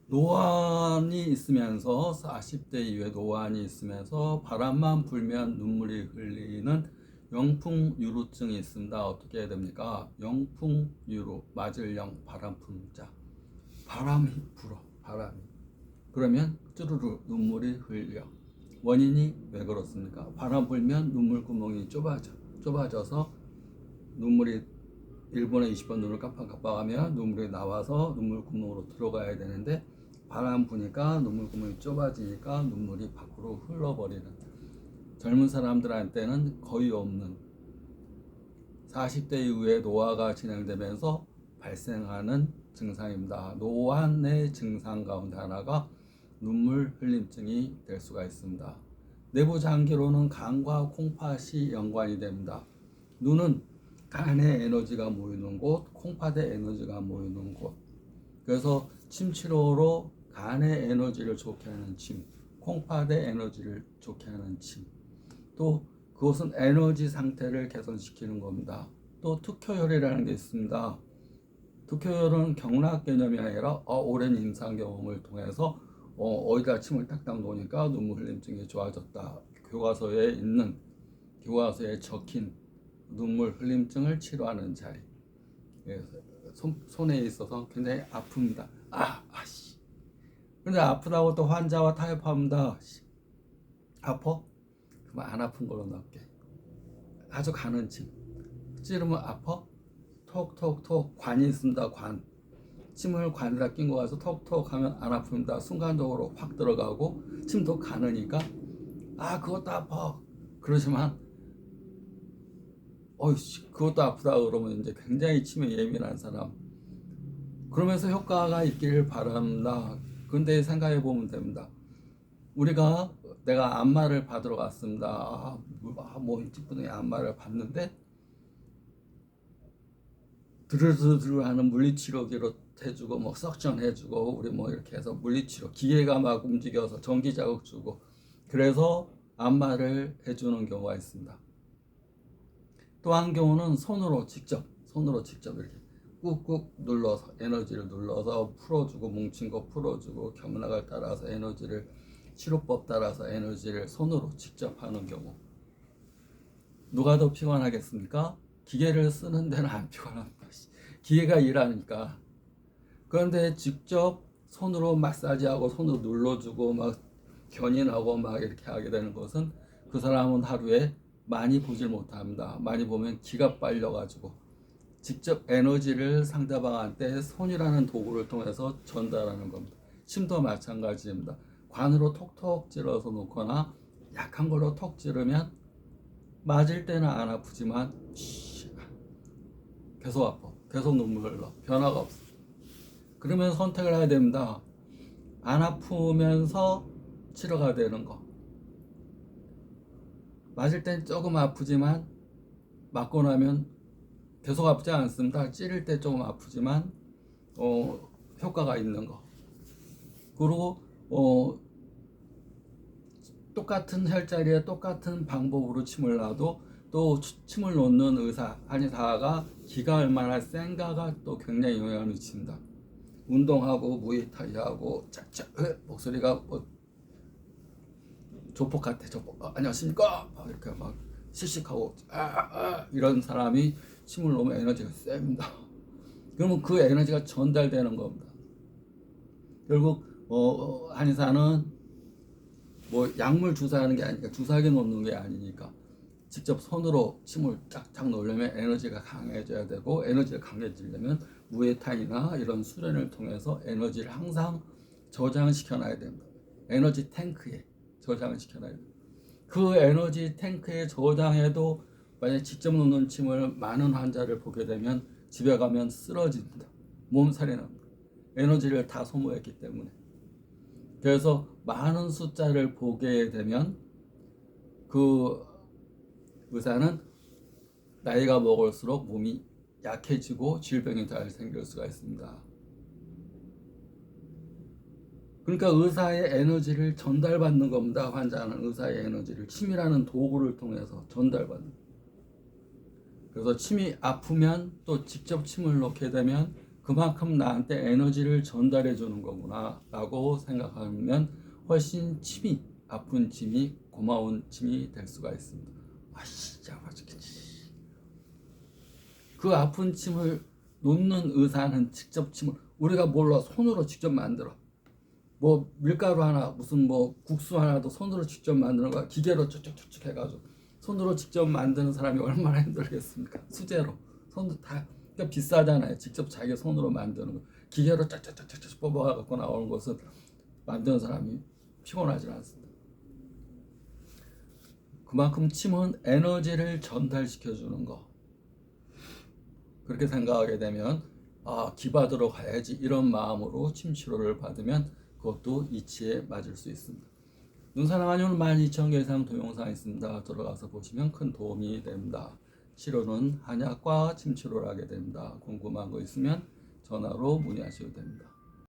노안이 있으면서 40대 이후에 노안이 있으면서 바람만 불면 눈물이 흘리는 영풍유로증이 있습니다. 어떻게 해야 됩니까? 영풍유로, 맞을영, 바람 부는 자. 바람이 불어, 바람이. 그러면 쭈루루 눈물이 흘려. 원인이 왜 그렇습니까? 바람 불면 눈물 구멍이 좁아져서 눈물이 1분에 20번 눈을 깜빡깜빡하면 눈물이 나와서 눈물 구멍으로 들어가야 되는데 바람 부니까 눈물 구멍이 좁아지니까 눈물이 밖으로 흘러버리는, 젊은 사람들한테는 거의 없는 40대 이후에 노화가 진행되면서 발생하는 증상입니다. 노안의 증상 가운데 하나가 눈물 흘림증이 될 수가 있습니다. 내부 장기로는 간과 콩팥이 연관이 됩니다. 눈은 간에 에너지가 모이는 곳, 콩팥에 에너지가 모이는 곳. 그래서 침 치료로 간의 에너지를 좋게 하는 침, 콩팥의 에너지를 좋게 하는 침, 또 그것은 에너지 상태를 개선시키는 겁니다. 또 특효혈이라는 게 있습니다. 특효혈은 경락 개념이 아니라 오랜 임상 경험을 통해서 어디다 침을 딱딱 놓으니까 눈물 흘림증이 좋아졌다. 교과서에 적힌 눈물 흘림증을 치료하는 자리. 손에 있어서 굉장히 아픕니다. 아씨. 근데 아프다고 또 환자와 타협합니다. 아파? 그럼 안 아픈 걸로 넣을게. 아주 가는 침. 찌르면 아파? 톡톡톡. 관이 있습니다. 관. 침을 관에다 낀 거 가서 톡톡 하면 안 아픕니다. 순간적으로 확 들어가고 침도 가느니까 그것도 아파. 그러지만 그것도 아프다 그러면 이제 굉장히 침에 예민한 사람, 그러면서 효과가 있기를 바랍니다. 근데 생각해 보면 됩니다. 내가 안마를 받으러 갔습니다. 뭐 이쁘네 안마를 받는데 드르르르 하는 물리치료기로 해주고 뭐 석션 해주고 우리 뭐 이렇게 해서 물리치료 기계가 막 움직여서 전기 자극 주고 그래서 안마를 해주는 경우가 있습니다. 또 한 경우는 손으로 직접 이렇게 꾹꾹 눌러서 에너지를 눌러서 풀어주고 뭉친 거 풀어주고 경락을 따라서 에너지를 치료법 따라서 에너지를 손으로 직접 하는 경우, 누가 더 피곤하겠습니까? 기계를 쓰는 데는 안 피곤합니다. 기계가 일하니까. 그런데 직접 손으로 마사지하고 손으로 눌러주고 막 견인하고 막 이렇게 하게 되는 것은 그 사람은 하루에 많이 보질 못합니다. 많이 보면 기가 빨려가지고 직접 에너지를 상대방한테 손이라는 도구를 통해서 전달하는 겁니다. 침도 마찬가지입니다. 관으로 톡톡 찔러서 놓거나 약한 걸로 톡 찌르면 맞을 때는 안 아프지만 계속 아파. 계속 눈물 흘러. 변화가 없어. 그러면 선택을 해야 됩니다. 안 아프면서 치료가 되는 거. 맞을 땐 조금 아프지만 맞고 나면 계속 아프지 않습니다. 찌를 때 조금 아프지만 효과가 있는 거. 그리고 똑같은 혈자리에 똑같은 방법으로 침을 놔도 또 침을 놓는 한의사가 기가 얼마나 센가가 또 굉장히 영향을 미칩니다. 운동하고 무에타이하고 목소리가 뭐 조폭 같아. 조폭. 안녕하십니까? 이렇게 막 씩씩하고 이런 사람이 침을 놓으면 에너지가 셉니다. 그러면 그 에너지가 전달되는 겁니다. 결국 한의사는 뭐 약물 주사하는 게 아니니까, 주사기 놓는 게 아니니까 직접 손으로 침을 쫙쫙 놓으려면 에너지가 강해져야 되고, 에너지가 강해지려면 무에타이나 이런 수련을 통해서 에너지를 항상 저장시켜 놔야 됩니다. 에너지 탱크에 저장을 시켜놔야 됩니다. 그 에너지 탱크에 저장해도 만약 직접 놓는 침을 많은 환자를 보게 되면 집에 가면 쓰러집니다. 몸살이 납니다. 에너지를 다 소모했기 때문에. 그래서 많은 숫자를 보게 되면 그 의사는 나이가 먹을수록 몸이 약해지고 질병이 잘 생길 수가 있습니다. 그러니까 의사의 에너지를 전달받는 겁니다. 환자는 의사의 에너지를 침이라는 도구를 통해서 전달받는. 그래서 침이 아프면 또 직접 침을 놓게 되면 그만큼 나한테 에너지를 전달해 주는 거구나 라고 생각하면 훨씬 침이, 아픈 침이 고마운 침이 될 수가 있습니다. 진짜 맛있겠지. 그 아픈 침을 놓는 의사는 직접 침을, 우리가 몰라 손으로 직접 만들어. 뭐 밀가루 하나, 무슨 뭐 국수 하나도 손으로 직접 만드는 거야. 기계로 쭉쭉쭉쭉 해가지고 손으로 직접 만드는 사람이 얼마나 힘들겠습니까? 수제로 손도 다, 그러니까 비싸잖아요. 직접 자기 손으로 만드는 거. 기계로 쫙쫙쫙쫙 뽑아갖고 나오는 것은 만드는 사람이 피곤하지 않습니다. 그만큼 침은 에너지를 전달시켜 주는 거. 그렇게 생각하게 되면 기받으러 가야지 이런 마음으로 침 치료를 받으면 그것도 이치에 맞을 수 있습니다. 눈사랑한의원 12,000개 이상 동영상 있습니다. 들어가서 보시면 큰 도움이 됩니다. 치료는 한약과 침치료를 하게 됩니다. 궁금한 거 있으면 전화로 문의하셔도 됩니다.